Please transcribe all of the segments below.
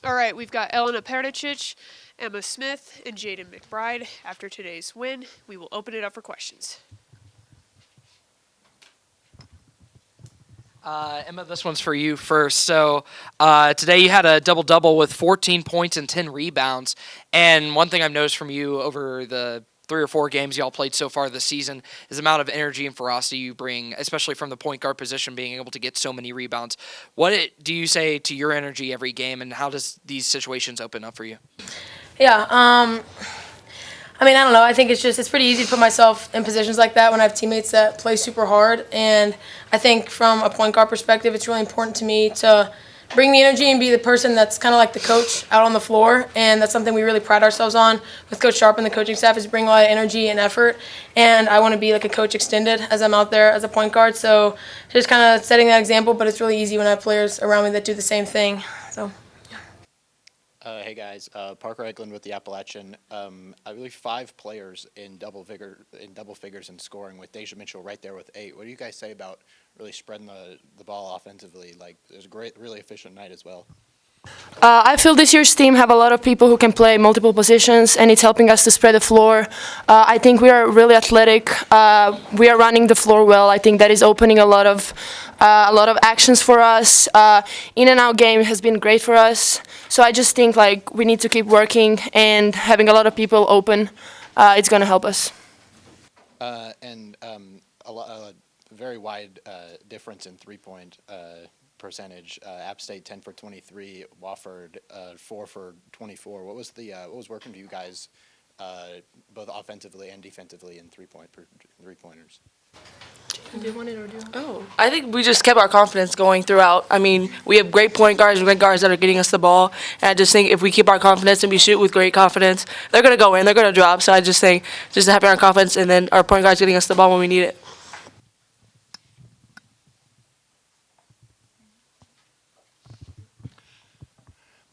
All right, we've got Elena Pericic, Emma Smith, and Jayden McBride. After today's win, we will open it up for questions. Emma, this one's for you first. So today you had a double-double with 14 points and 10 rebounds. And one thing I've noticed from you over the 3 or 4 games y'all played so far this season is the amount of energy and ferocity you bring, especially from the point guard position, being able to get so many rebounds. What do you say to your energy every game, and how does these situations open up for you? Yeah, I mean, I don't know. I think it's pretty easy to put myself in positions like that when I have teammates that play super hard. And I think from a point guard perspective, it's really important to me to bring the energy and be the person that's kind of like the coach out on the floor. And that's something we really pride ourselves on with Coach Sharp and the coaching staff, is bring a lot of energy and effort. And I want to be like a coach extended as I'm out there as a point guard. So just kind of setting that example, but it's really easy when I have players around me that do the same thing. So. Hey guys, Parker Eklund with the Appalachian. I believe 5 players in double figures in scoring, with Deja Mitchell right there with 8. What do you guys say about really spreading the ball offensively? Like, it was a great, really efficient night as well. I feel this year's team have a lot of people who can play multiple positions, and it's helping us to spread the floor. I think we are really athletic. We are running the floor well. I think that is opening a lot of actions for us. In and out game has been great for us. So I just think like we need to keep working, and having a lot of people open, it's going to help us. A very wide difference in 3-point percentage. App State 10 for 23, Wofford 4 for 24. What was working for you guys, both offensively and defensively, in 3-pointers? I think we just kept our confidence going throughout. I mean, we have great point guards and great guards that are getting us the ball. And I just think if we keep our confidence and we shoot with great confidence, they're going to go in, they're going to drop. So I just think just having our confidence and then our point guards getting us the ball when we need it.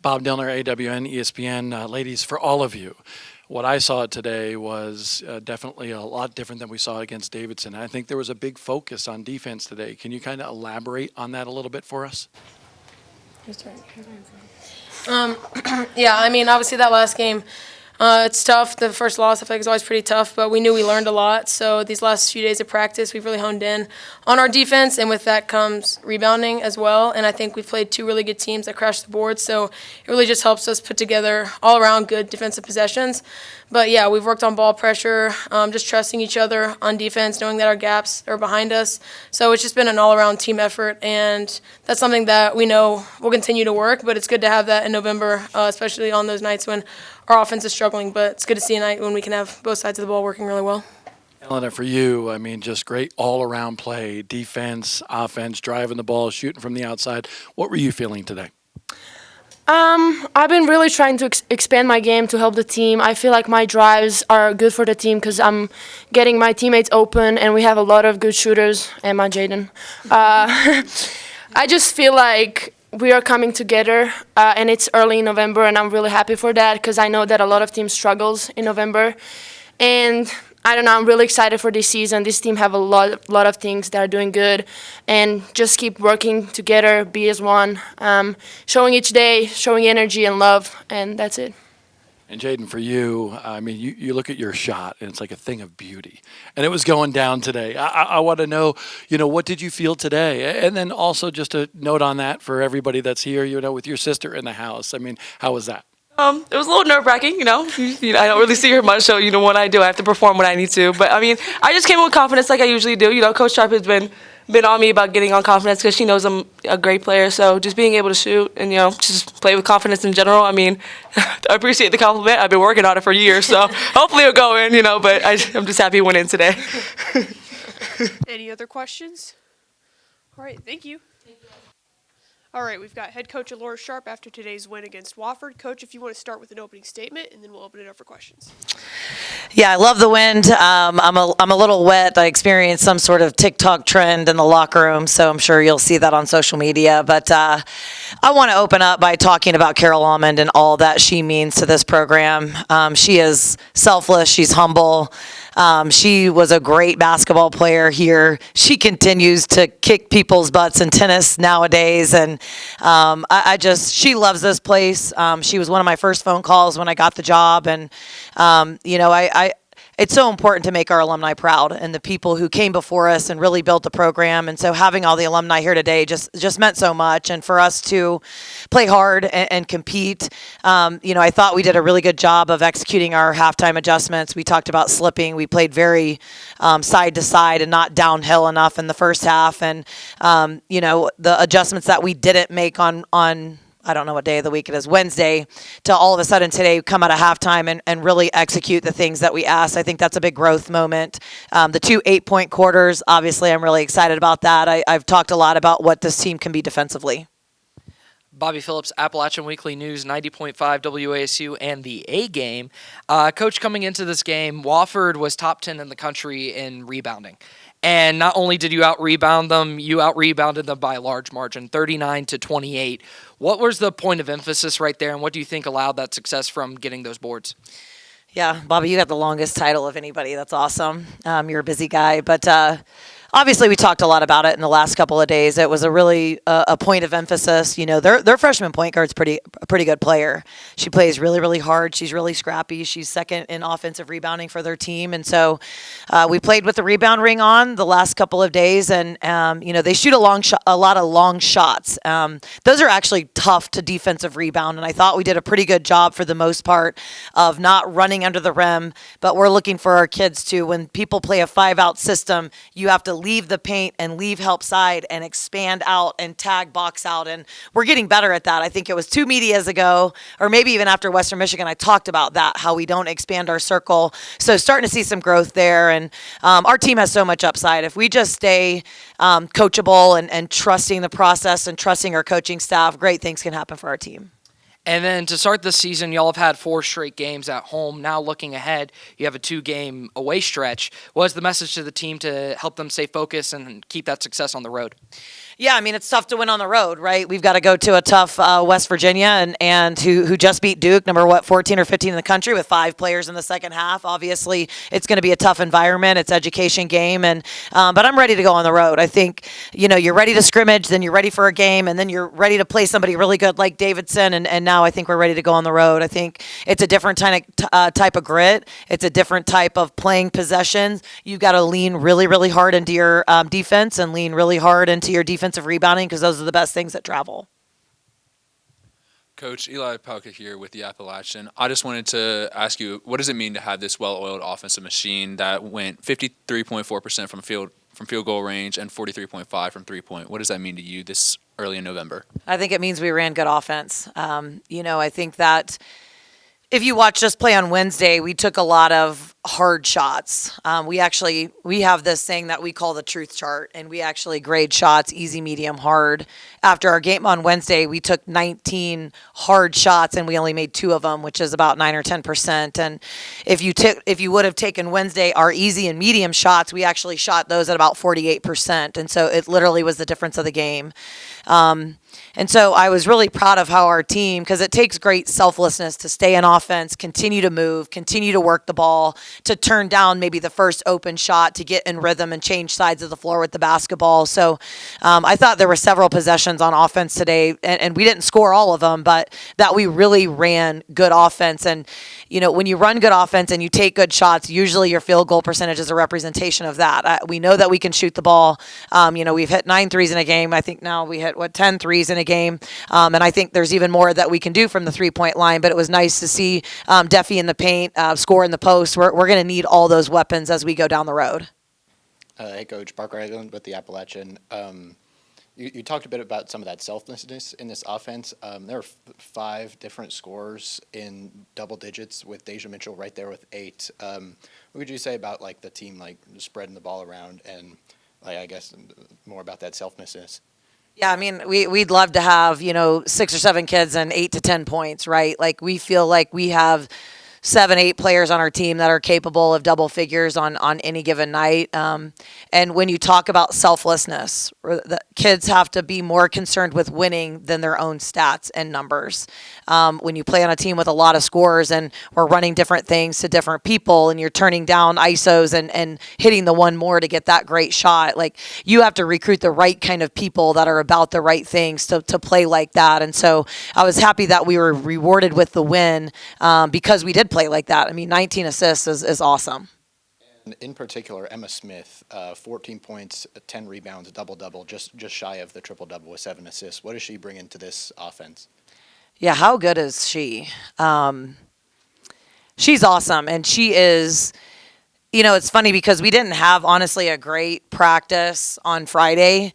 Bob Dillner, AWN, ESPN. Ladies, for all of you, what I saw today was definitely a lot different than we saw against Davidson. I think there was a big focus on defense today. Can you kind of elaborate on that a little bit for us? Yeah, I mean, obviously that last game, it's tough. The first loss, I feel like, is always pretty tough, but we knew we learned a lot. So these last few days of practice, we've really honed in on our defense, and with that comes rebounding as well. And I think we've played 2 really good teams that crashed the board, so it really just helps us put together all-around good defensive possessions. But, yeah, we've worked on ball pressure, just trusting each other on defense, knowing that our gaps are behind us. So it's just been an all-around team effort, and that's something that we know will continue to work, but it's good to have that in November, especially on those nights when our offense is struggling. But it's good to see a night when we can have both sides of the ball working really well. Elena, for you, I mean, just great all-around play, defense, offense, driving the ball, shooting from the outside. What were you feeling today? I've been really trying to expand my game to help the team. I feel like my drives are good for the team because I'm getting my teammates open, and we have a lot of good shooters. Emma, Jayden. I just feel like we are coming together, and it's early in November, and I'm really happy for that because I know that a lot of teams struggles in November. And I don't know, I'm really excited for this season. This team have a lot of things that are doing good, and just keep working together, be as one, showing each day, showing energy and love, and that's it. And Jayden, for you, I mean, you look at your shot, and it's like a thing of beauty. And it was going down today. I want to know, what did you feel today? And then also just a note on that for everybody that's here, with your sister in the house. I mean, how was that? It was a little nerve-wracking, I don't really see her much, so, what I do, I have to perform what I need to. But, I mean, I just came in with confidence like I usually do. Coach Sharp has been on me about getting on confidence because she knows I'm a great player. So just being able to shoot and, just play with confidence in general. I mean, I appreciate the compliment. I've been working on it for years, so hopefully it'll go in, but I'm just happy it went in today. Any other questions? All right, thank you. All right, we've got head coach Alaura Sharp after today's win against Wofford. Coach, if you want to start with an opening statement, and then we'll open it up for questions. Yeah, I love the wind. I'm a little wet. I experienced some sort of TikTok trend in the locker room, so I'm sure you'll see that on social media. But I want to open up by talking about Carol Almond and all that she means to this program. She is selfless. She's humble. She was a great basketball player here. She continues to kick people's butts in tennis nowadays, and she loves this place. She was one of my first phone calls when I got the job, and it's so important to make our alumni proud and the people who came before us and really built the program. And so having all the alumni here today just meant so much. And for us to play hard and compete, I thought we did a really good job of executing our halftime adjustments. We talked about slipping. We played very side to side and not downhill enough in the first half. And, the adjustments that we didn't make on I don't know what day of the week it is, Wednesday, to all of a sudden today come out of halftime and really execute the things that we asked. I think that's a big growth moment. The 2 8-point quarters, obviously, I'm really excited about that. I've talked a lot about what this team can be defensively. Bobby Phillips, Appalachian Weekly News, 90.5 WASU, and the A game. Coach, coming into this game, Wofford was top 10 in the country in rebounding. And not only did you out-rebound them, you out-rebounded them by a large margin, 39-28. What was the point of emphasis right there, and what do you think allowed that success from getting those boards? Yeah, Bobby, you got the longest title of anybody. That's awesome. You're a busy guy. But obviously, we talked a lot about it in the last couple of days. It was a really a point of emphasis. Their freshman point guard's a pretty good player. She plays really, really hard. She's really scrappy. She's second in offensive rebounding for their team. And so we played with the rebound ring on the last couple of days. And, they shoot a lot of long shots. Those are actually tough to defensive rebound. And I thought we did a pretty good job for the most part of not running under the rim. But we're looking for our kids to, when people play a 5-out system, you have to leave the paint and leave help side and expand out and tag box out. And we're getting better at that. I think it was 2 medias ago, or maybe even after Western Michigan, I talked about that, how we don't expand our circle. So starting to see some growth there. And our team has so much upside. If we just stay coachable and trusting the process and trusting our coaching staff, great things can happen for our team. And then to start the season, y'all have had 4 straight games at home. Now looking ahead, you have a 2-game away stretch. What is the message to the team to help them stay focused and keep that success on the road? Yeah, I mean, it's tough to win on the road, right? We've got to go to a tough West Virginia and who just beat Duke, number 14 or 15 in the country with 5 players in the second half. Obviously, it's going to be a tough environment. It's education game, but I'm ready to go on the road. I think, you're ready to scrimmage, then you're ready for a game, and then you're ready to play somebody really good like Davidson, and now I think we're ready to go on the road. I think it's a different type of grit. It's a different type of playing possessions. You've got to lean really, really hard into your defense and lean really hard into your defensive rebounding because those are the best things that travel. Coach, Eli Palka here with the Appalachian. I just wanted to ask you, what does it mean to have this well-oiled offensive machine that went 53.4% from field goal range and 43.5% from three-point? What does that mean to you this early in November? I think it means we ran good offense. I think that if you watch us play on Wednesday, we took a lot of hard shots. We have this thing that we call the truth chart, and we actually grade shots easy, medium, hard. After our game on Wednesday, we took 19 hard shots, and we only made 2 of them, which is about 9 or 10%. And if you would have taken Wednesday our easy and medium shots, we actually shot those at about 48%. And so it literally was the difference of the game. And so I was really proud of how our team, because it takes great selflessness to stay in offense, continue to move, continue to work the ball, to turn down maybe the first open shot, to get in rhythm and change sides of the floor with the basketball. So I thought there were several possessions on offense today, and we didn't score all of them, but that we really ran good offense. And, when you run good offense and you take good shots, usually your field goal percentage is a representation of that. We know that we can shoot the ball. We've hit 9 threes in a game. I think now we hit, 10 threes in a game. And I think there's even more that we can do from the 3-point line, but it was nice to see Deffy in the paint, score in the post. We're going to need all those weapons as we go down the road. Hey, Coach, Parker Island with the Appalachian. You talked a bit about some of that selflessness in this offense. There are 5 different scorers in double digits with Deja Mitchell right there with 8. What would you say about the team spreading the ball around and I guess more about that selflessness? Yeah, I mean, we'd love to have 6 or 7 kids and 8 to 10 points, right? We feel like we have 7, 8 players on our team that are capable of double figures on any given night. And when you talk about selflessness, the kids have to be more concerned with winning than their own stats and numbers. When you play on a team with a lot of scorers and we're running different things to different people and you're turning down ISOs and hitting the one more to get that great shot, like you have to recruit the right kind of people that are about the right things to play like that. And so I was happy that we were rewarded with the win because we did play like that. I mean, 19 assists is awesome. In particular, Emma Smith, 14 points, 10 rebounds, a double-double, just shy of the triple-double with 7 assists. What does she bring into this offense? Yeah, how good is she? She's awesome, and she is, it's funny because we didn't have, honestly, a great practice on Friday,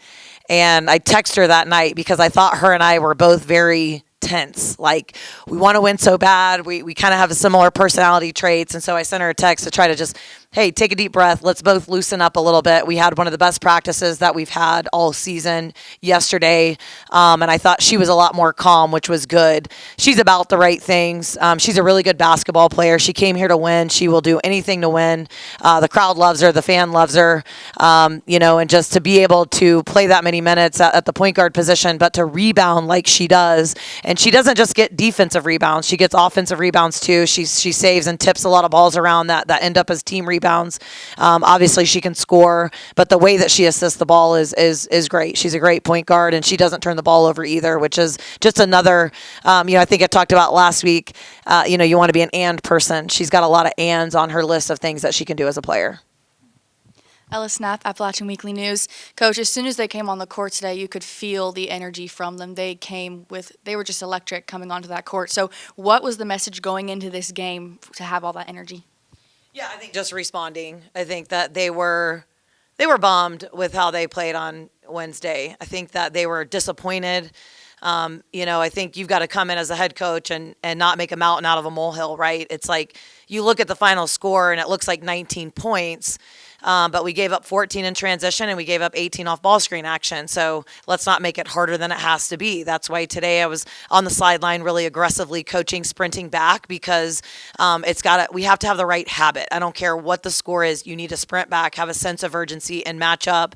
and I texted her that night because I thought her and I were both very tense. Like, we want to win so bad. We kind of have similar personality traits, and so I sent her a text to try to just, hey, take a deep breath. Let's both loosen up a little bit. We had one of the best practices that we've had all season yesterday, and I thought she was a lot more calm, which was good. She's about the right things. She's a really good basketball player. She came here to win. She will do anything to win. The crowd loves her. The fan loves her. And just to be able to play that many minutes at the point guard position, but to rebound like she does. And she doesn't just get defensive rebounds. She gets offensive rebounds too. She saves and tips a lot of balls around that end up as team rebounds. Obviously, she can score, but the way that she assists the ball is great. She's a great point guard, and she doesn't turn the ball over either, which is just another, I think I talked about last week, you want to be an and person. She's got a lot of ands on her list of things that she can do as a player. Ella Snath, Appalachian Weekly News. Coach, as soon as they came on the court today, you could feel the energy from them. They were just electric coming onto that court. So what was the message going into this game to have all that energy? Yeah, I think just responding. I think that they were bummed with how they played on Wednesday. I think that they were disappointed. I think you've got to come in as a head coach and not make a mountain out of a molehill, right? It's like you look at the final score and it looks like 19 points. But we gave up 14 in transition and we gave up 18 off ball screen action. So let's not make it harder than it has to be. That's why today I was on the sideline really aggressively coaching, sprinting back because we have to have the right habit. I don't care what the score is. You need to sprint back, have a sense of urgency and match up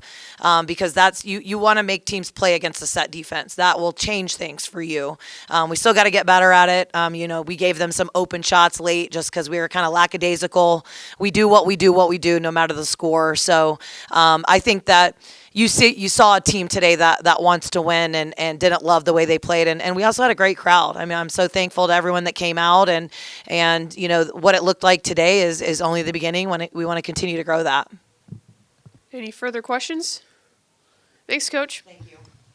because that's you want to make teams play against a set defense. That will change things for you. We still got to get better at it. We gave them some open shots late just because we were kind of lackadaisical. We do what we do no matter the score. So I think that you saw a team today that wants to win and didn't love the way they played. And we also had a great crowd. I mean, I'm so thankful to everyone that came out and what it looked like today is only the beginning we want to continue to grow that. Any further questions? Thanks, Coach. Thank you.